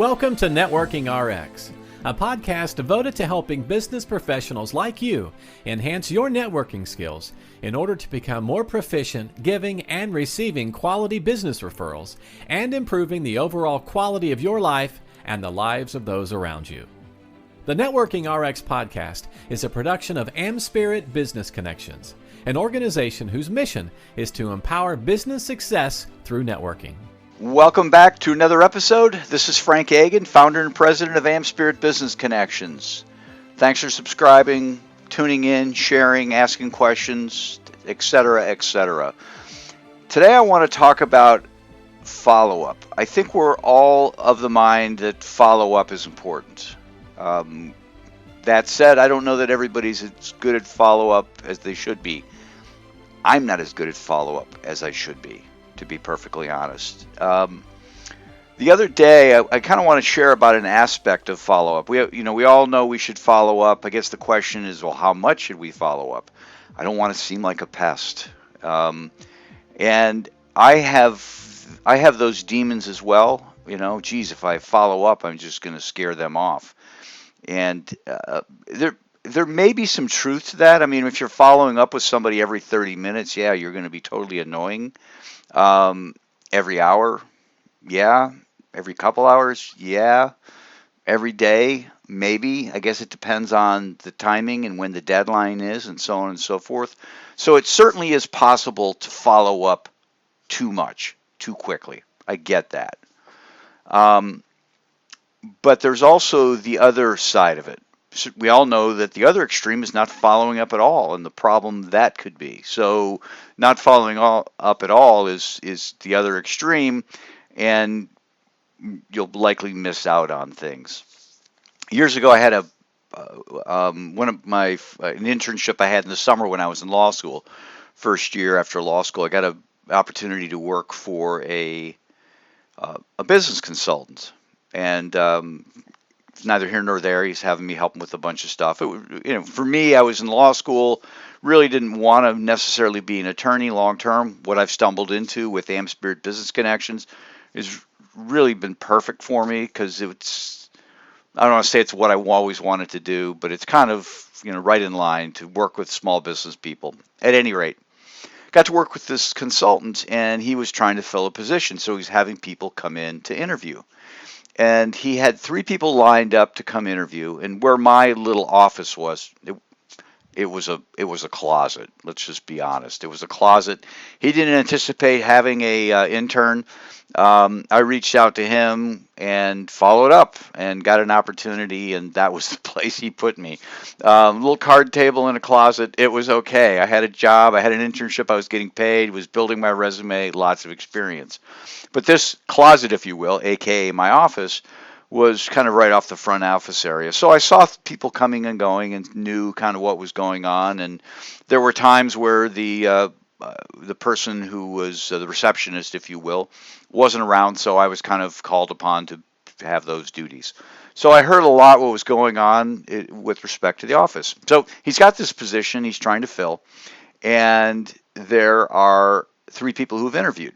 Welcome to Networking RX, a podcast devoted to helping business professionals like you enhance your networking skills in order to become more proficient giving and receiving quality business referrals and improving the overall quality of your life and the lives of those around you. The Networking RX podcast is a production of AmSpirit Business Connections, an organization whose mission is to empower business success through networking. Welcome back to another episode. This is Frank Agan, founder and president of AmSpirit Business Connections. Thanks for subscribing, tuning in, sharing, asking questions, etc., etc. Today I want to talk about follow-up. I think we're all of the mind that follow-up is important. That said, I don't know that everybody's as good at follow-up as they should be. I'm not as good at follow-up as I should be perfectly honest. The other day, I kind of want to share about an aspect of follow-up. We all know we should follow up. I guess the question is, well, how much should we follow up? I don't want to seem like a pest. And I have those demons as well. Geez, if I follow up, I'm just going to scare them off. And there may be some truth to that. I mean, if you're following up with somebody every 30 minutes, yeah, you're going to be totally annoying. Every hour, yeah. Every couple hours, yeah. Every day, maybe. I guess it depends on the timing and when the deadline is and so on and so forth. So it certainly is possible to follow up too much, too quickly. I get that. But there's also the other side of it. So we all know that the other extreme is not following up at all, and the problem that could be. So not following up at all is the other extreme, and you'll likely miss out on things. Years ago, I had an internship I had in the summer when I was in law school. First year after law school, I got an opportunity to work for a business consultant, and neither here nor there. He's having me help him with a bunch of stuff. For me, I was in law school, really didn't want to necessarily be an attorney long term. What I've stumbled into with AmSpirit Business Connections has really been perfect for me because I don't want to say it's what I always wanted to do, but it's kind of right in line to work with small business people. At any rate, got to work with this consultant, and he was trying to fill a position, so he's having people come in to interview. And he had 3 people lined up to come interview, and where my little office was, it was a closet. Let's just be honest. It was a closet. He didn't anticipate having a intern. I reached out to him and followed up and got an opportunity, and that was the place he put me. Little card table in a closet. It was okay. I had a job. I had an internship. I was getting paid. Was building my resume. Lots of experience. But this closet, if you will, aka my office, was kind of right off the front office area. So I saw people coming and going and knew kind of what was going on. And there were times where the person who was the receptionist, if you will, wasn't around, so I was kind of called upon to have those duties. So I heard a lot what was going on with respect to the office. So he's got this position he's trying to fill, and there are 3 people who've interviewed.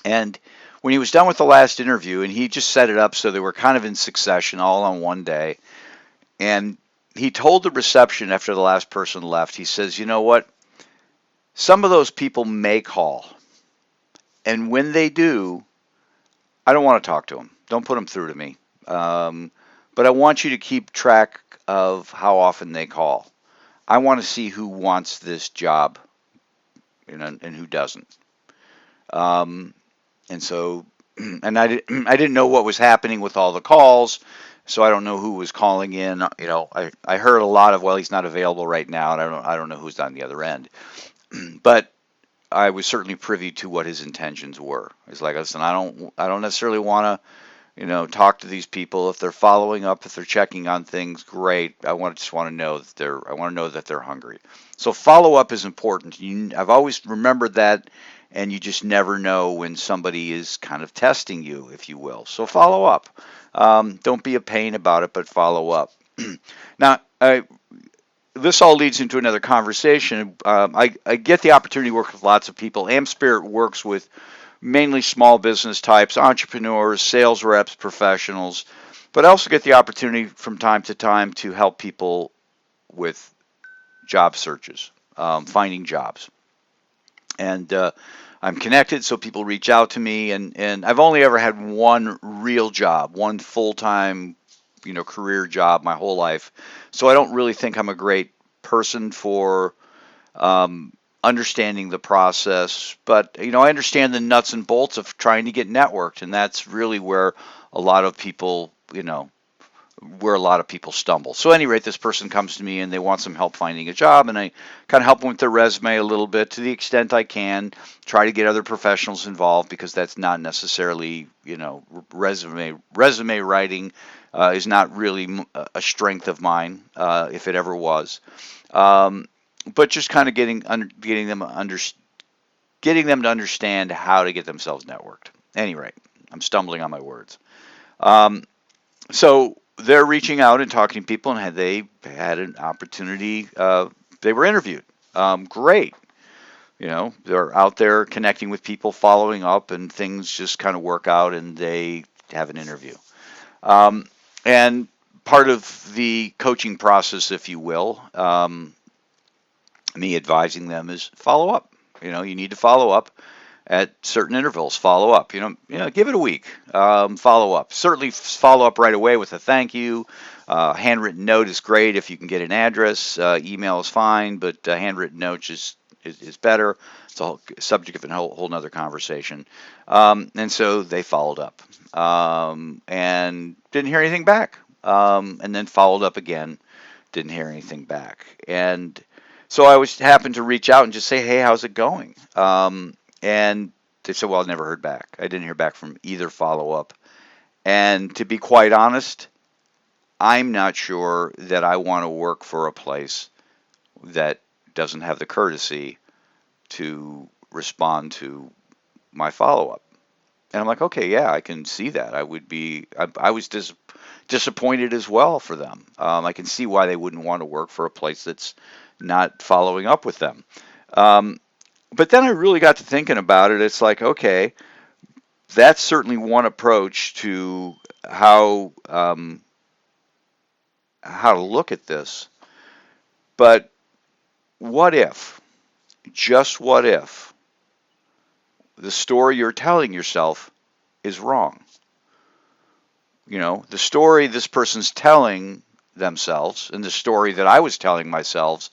And when he was done with the last interview, and he just set it up so they were kind of in succession all on one day, and he told the reception after the last person left, he says, you know what? Some of those people may call, and when they do, I don't want to talk to them. Don't put them through to me. But I want you to keep track of how often they call. I want to see who wants this job, and who doesn't. And so, and I didn't know what was happening with all the calls, so I don't know who was calling in. I heard a lot of, well, he's not available right now, and I don't know who's on the other end. But I was certainly privy to what his intentions were. It's like, listen, I don't necessarily want to, talk to these people. If they're following up, if they're checking on things, great. I just want to know that they're hungry. So follow up is important. I've always remembered that, and you just never know when somebody is kind of testing you, if you will. So follow up. Don't be a pain about it, but follow up. Now, this all leads into another conversation. I get the opportunity to work with lots of people. AmSpirit works with mainly small business types, entrepreneurs, sales reps, professionals. But I also get the opportunity from time to time to help people with job searches, finding jobs. And I'm connected, so people reach out to me. And I've only ever had one real job, one full-time, career job my whole life. So I don't really think I'm a great person for understanding the process. But, I understand the nuts and bolts of trying to get networked. And that's really where a lot of people, stumble. So, at any rate, this person comes to me and they want some help finding a job, and I kind of help them with their resume a little bit to the extent I can. Try to get other professionals involved because that's not necessarily, resume writing is not really a strength of mine, if it ever was. Um, but just kind of getting them to understand how to get themselves networked. At any rate, I'm stumbling on my words. Um, so they're reaching out and talking to people, and they had an opportunity. They were interviewed. Great. They're out there connecting with people, following up, and things just kind of work out, and they have an interview. Um, and part of the coaching process, if you will, me advising them is follow up. You need to follow up at certain intervals. Follow up. Give it a week. Follow up. Certainly follow up right away with a thank you. Handwritten note is great if you can get an address. Email is fine, but handwritten note is better. It's a subject of a whole nother conversation. And so they followed up and didn't hear anything back. And then followed up again. Didn't hear anything back. And so I happened to reach out and just say, hey, how's it going? And they said, well, I never heard back. I didn't hear back from either follow-up. And to be quite honest, I'm not sure that I want to work for a place that doesn't have the courtesy to respond to my follow-up. And I'm like, okay, yeah, I can see that. I was disappointed as well for them. I can see why they wouldn't want to work for a place that's not following up with them. But then I really got to thinking about it. It's like, okay, that's certainly one approach to how to look at this. But what if, just what if, the story you're telling yourself is wrong? The story this person's telling themselves and the story that I was telling myself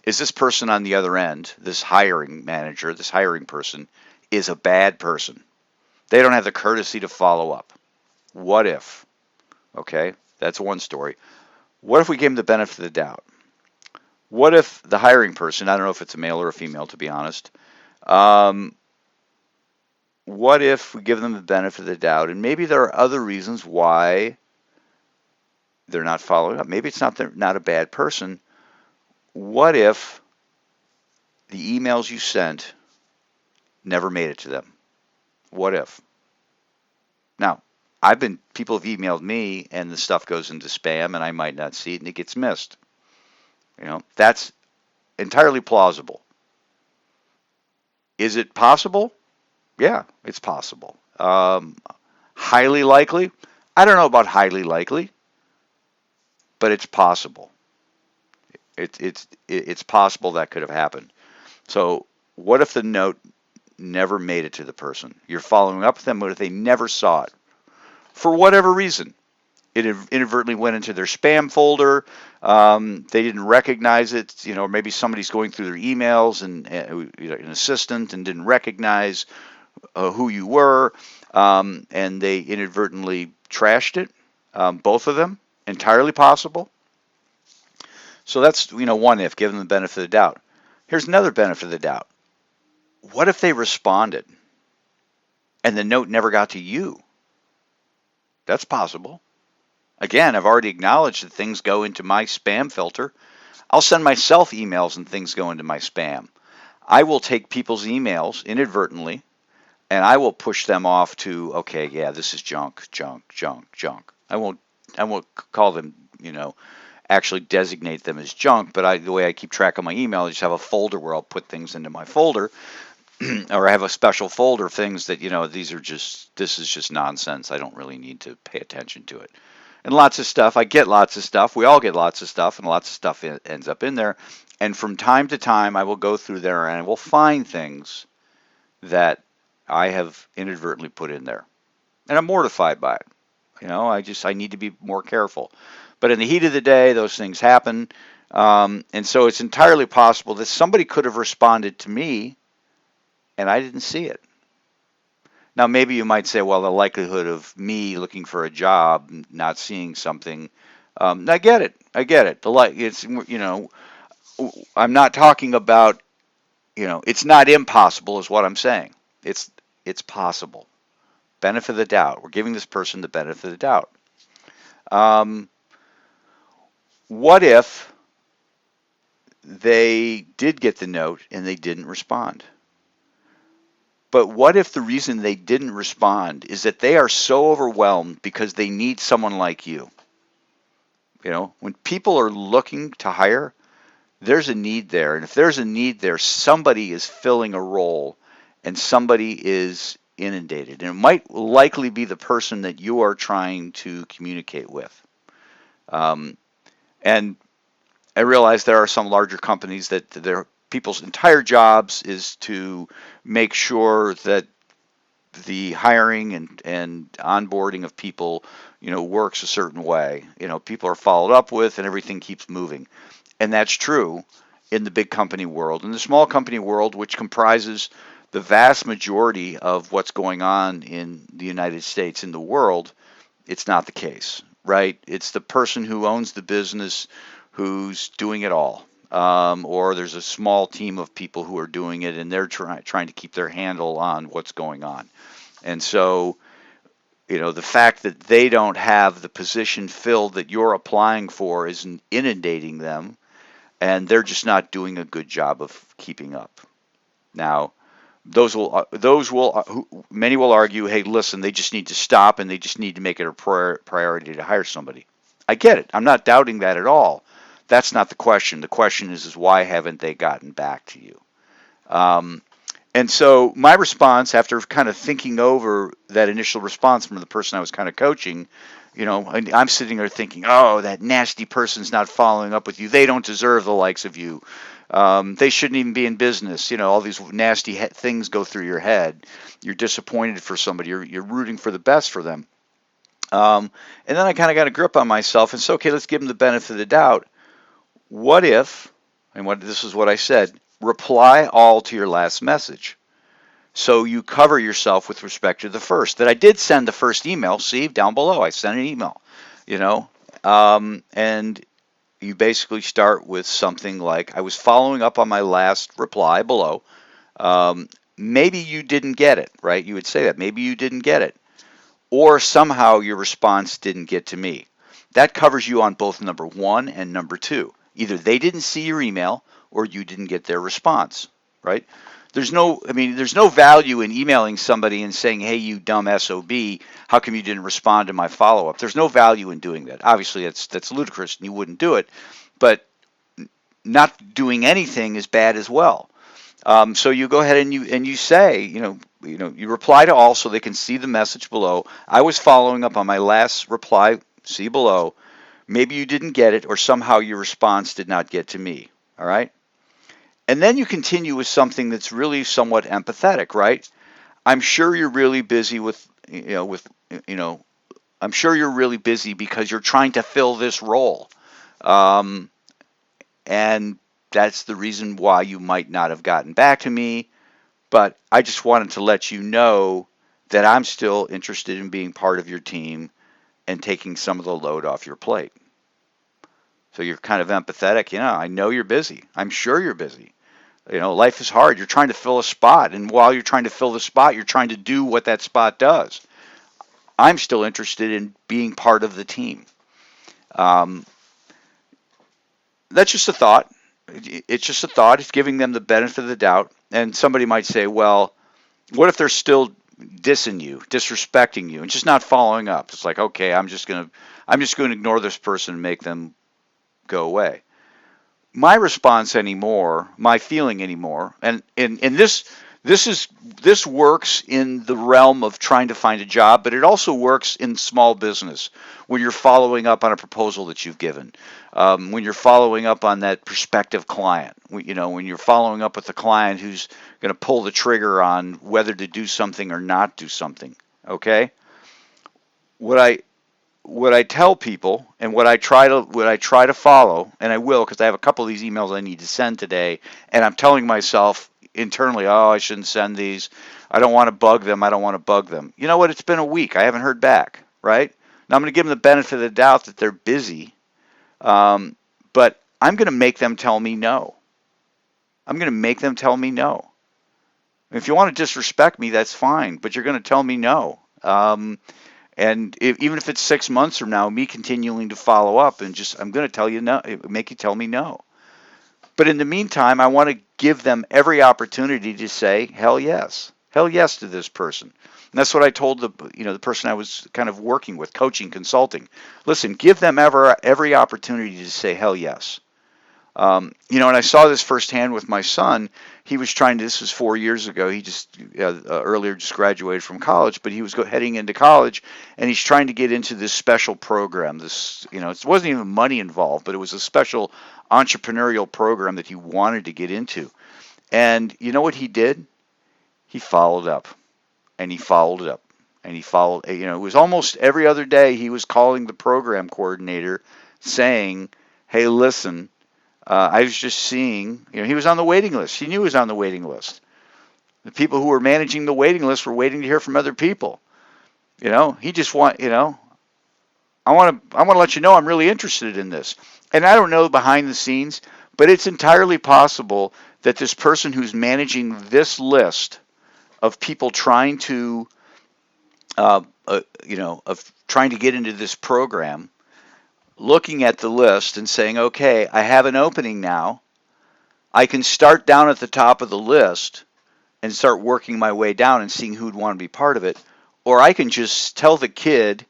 is this person on the other end, this hiring manager, this hiring person, is a bad person. They don't have the courtesy to follow up. What if? Okay, that's one story. What if we gave them the benefit of the doubt? What if the hiring person, I don't know if it's a male or a female, to be honest, what if we give them the benefit of the doubt, and maybe there are other reasons why they're not following up. Maybe it's not a bad person. What if the emails you sent never made it to them? What if? Now, people have emailed me and the stuff goes into spam and I might not see it and it gets missed. That's entirely plausible. Is it possible? Yeah, it's possible. Highly likely? I don't know about highly likely, but it's possible. It's possible that could have happened. So what if the note never made it to the person? You're following up with them, but if they never saw it, for whatever reason, it inadvertently went into their spam folder. They didn't recognize it. Maybe somebody's going through their emails and an assistant and didn't recognize who you were, and they inadvertently trashed it. Both of them, entirely possible. So that's, one if, give them the benefit of the doubt. Here's another benefit of the doubt. What if they responded and the note never got to you? That's possible. Again, I've already acknowledged that things go into my spam filter. I'll send myself emails and things go into my spam. I will take people's emails inadvertently and I will push them off to, okay, yeah, this is junk. I won't call them, actually designate them as junk, but the way I keep track of my email, I just have a folder where I'll put things into my folder. or I have a special folder of things that, this is just nonsense. I don't really need to pay attention to it. And lots of stuff, I get lots of stuff. We all get lots of stuff, and lots of stuff ends up in there. And from time to time, I will go through there and I will find things that I have inadvertently put in there. And I'm mortified by it. I need to be more careful. But in the heat of the day, those things happen. And so it's entirely possible that somebody could have responded to me and I didn't see it. Now, maybe you might say, well, the likelihood of me looking for a job, not seeing something, I get it. I get it. I'm not talking about, it's not impossible is what I'm saying. It's possible. Benefit of the doubt. We're giving this person the benefit of the doubt. What if they did get the note and they didn't respond? But what if the reason they didn't respond is that they are so overwhelmed because they need someone like you? When people are looking to hire, there's a need there. And if there's a need there, somebody is filling a role and somebody is inundated. And it might likely be the person that you are trying to communicate with. And I realize there are some larger companies that their people's entire jobs is to make sure that the hiring and onboarding of people, works a certain way. People are followed up with and everything keeps moving. And that's true in the big company world. In the small company world, which comprises the vast majority of what's going on in the United States, in the world, it's not the case, right? It's the person who owns the business who's doing it all. Or there's a small team of people who are doing it and they're trying to keep their handle on what's going on. And so, the fact that they don't have the position filled that you're applying for is inundating them, and they're just not doing a good job of keeping up. Now, many will argue, hey, listen, they just need to stop and they just need to make it a priority to hire somebody. I get it. I'm not doubting that at all. That's not the question. The question is why haven't they gotten back to you? And so my response, after kind of thinking over that initial response from the person I was kind of coaching, I'm sitting there thinking, oh, that nasty person's not following up with you. They don't deserve the likes of you. They shouldn't even be in business. All these nasty things go through your head. You're disappointed for somebody. You're rooting for the best for them. And then I kind of got a grip on myself and said, okay, let's give them the benefit of the doubt. What if, this is what I said, reply all to your last message. So you cover yourself with respect to the first. That I did send the first email. See, down below, I sent an email, and you basically start with something like, I was following up on my last reply below. Maybe you didn't get it, right? You would say that. Maybe you didn't get it. Or somehow your response didn't get to me. That covers you on both number 1 and number 2. Either they didn't see your email or you didn't get their response, right? There's no value in emailing somebody and saying, hey, you dumb SOB, how come you didn't respond to my follow-up? There's no value in doing that. Obviously, that's ludicrous and you wouldn't do it, but not doing anything is bad as well. So you go ahead and you say, you reply to all so they can see the message below. I was following up on my last reply, see below. Maybe you didn't get it or somehow your response did not get to me, all right? And then you continue with something that's really somewhat empathetic, right? I'm sure you're really busy I'm sure you're really busy because you're trying to fill this role. And that's the reason why you might not have gotten back to me. But I just wanted to let you know that I'm still interested in being part of your team and taking some of the load off your plate. So you're kind of empathetic. I know you're busy. I'm sure you're busy. Life is hard. You're trying to fill a spot. And while you're trying to fill the spot, you're trying to do what that spot does. I'm still interested in being part of the team. That's just a thought. It's just a thought. It's giving them the benefit of the doubt. And somebody might say, well, what if they're still dissing you, disrespecting you, and just not following up? It's like, okay, I'm just going to ignore this person and make them go away. My response anymore, my feeling anymore, and in this This works in the realm of trying to find a job, but it also works in small business when you're following up on a proposal that you've given, when you're following up on that prospective client, when you're following up with a client who's going to pull the trigger on whether to do something or not do something. Okay, what I tell people and what I try to follow, and I will because I have a couple of these emails I need to send today, and I'm telling myself internally, oh, I shouldn't send these. I don't want to bug them. I don't want to bug them. You know what? It's been a week. I haven't heard back, right? Now I'm going to give them the benefit of the doubt that they're busy, but I'm going to make them tell me no. I'm going to make them tell me no. If you want to disrespect me, that's fine, but you're going to tell me no. And even if it's 6 months from now, me continuing to follow up and I'm going to tell you no, make you tell me no. But in the meantime, I want to give them every opportunity to say hell yes to this person. And that's what I told the person I was kind of working with, coaching, consulting. Listen, give them every opportunity to say hell yes. And I saw this firsthand with my son. He was this was 4 years ago. He just earlier just graduated from college, but he was heading into college, and he's trying to get into this special program. It wasn't even money involved, but it was a special entrepreneurial program that he wanted to get into. And you know what he did? He followed up, and he followed it up, and he followed. It was almost every other day he was calling the program coordinator, saying, "Hey, listen. I was just seeing, he was on the waiting list. He knew he was on the waiting list. The people who were managing the waiting list were waiting to hear from other people. He just I want to let you know I'm really interested in this." And I don't know behind the scenes, but it's entirely possible that this person who's managing this list of people trying to, of trying to get into this program, looking at the list and saying, okay, I have an opening now. I can start down at the top of the list and start working my way down and seeing who'd want to be part of it. Or I can just tell the kid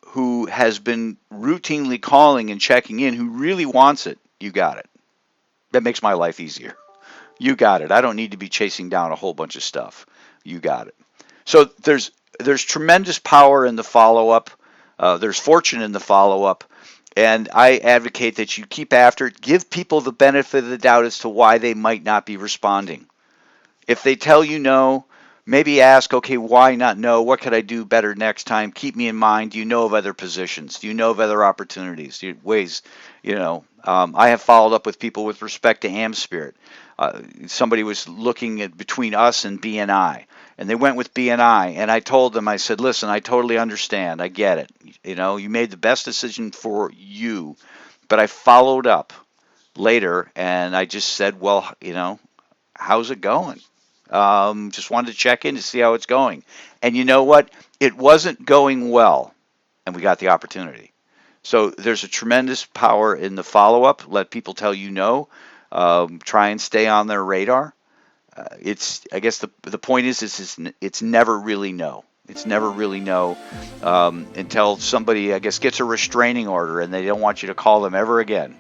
who has been routinely calling and checking in, who really wants it, you got it. That makes my life easier. You got it. I don't need to be chasing down a whole bunch of stuff. You got it. So there's tremendous power in the follow-up. There's fortune in the follow-up, and I advocate that you keep after it. Give people the benefit of the doubt as to why they might not be responding. If they tell you no, maybe ask, okay, why not no? What could I do better next time? Keep me in mind. Do you know of other positions? Do you know of other opportunities? Ways, I have followed up with people with respect to AmSpirit. Somebody was looking at between us and BNI. And they went with BNI, and I told them, I said, listen, I totally understand. I get it. You made the best decision for you. But I followed up later, and I just said, well, how's it going? Just wanted to check in to see how it's going. And you know what? It wasn't going well, and we got the opportunity. So there's a tremendous power in the follow-up. Let people tell you no. Try and stay on their radar. I guess the point is it's never really no. It's never really no until somebody, I guess, gets a restraining order and they don't want you to call them ever again.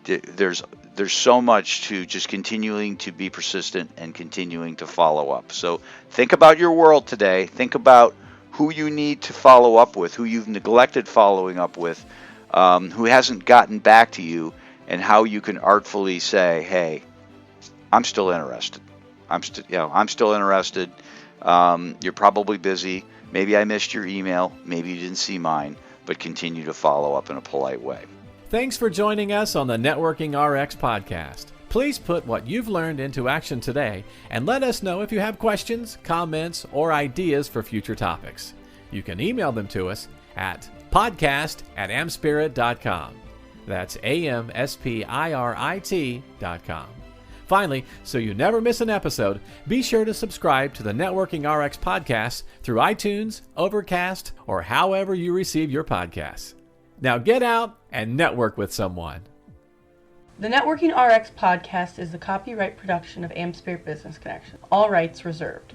There's so much to just continuing to be persistent and continuing to follow up. So think about your world today. Think about who you need to follow up with, who you've neglected following up with, who hasn't gotten back to you, and how you can artfully say, hey, I'm still interested. I'm still interested. You're probably busy. Maybe I missed your email. Maybe you didn't see mine, but continue to follow up in a polite way. Thanks for joining us on the Networking RX podcast. Please put what you've learned into action today and let us know if you have questions, comments, or ideas for future topics. You can email them to us at podcast@amspirit.com. That's AmSpirit.com. Finally, so you never miss an episode, be sure to subscribe to the Networking RX podcast through iTunes, Overcast, or however you receive your podcasts. Now get out and network with someone. The Networking RX podcast is the copyright production of AmSpirit Business Connection. All rights reserved.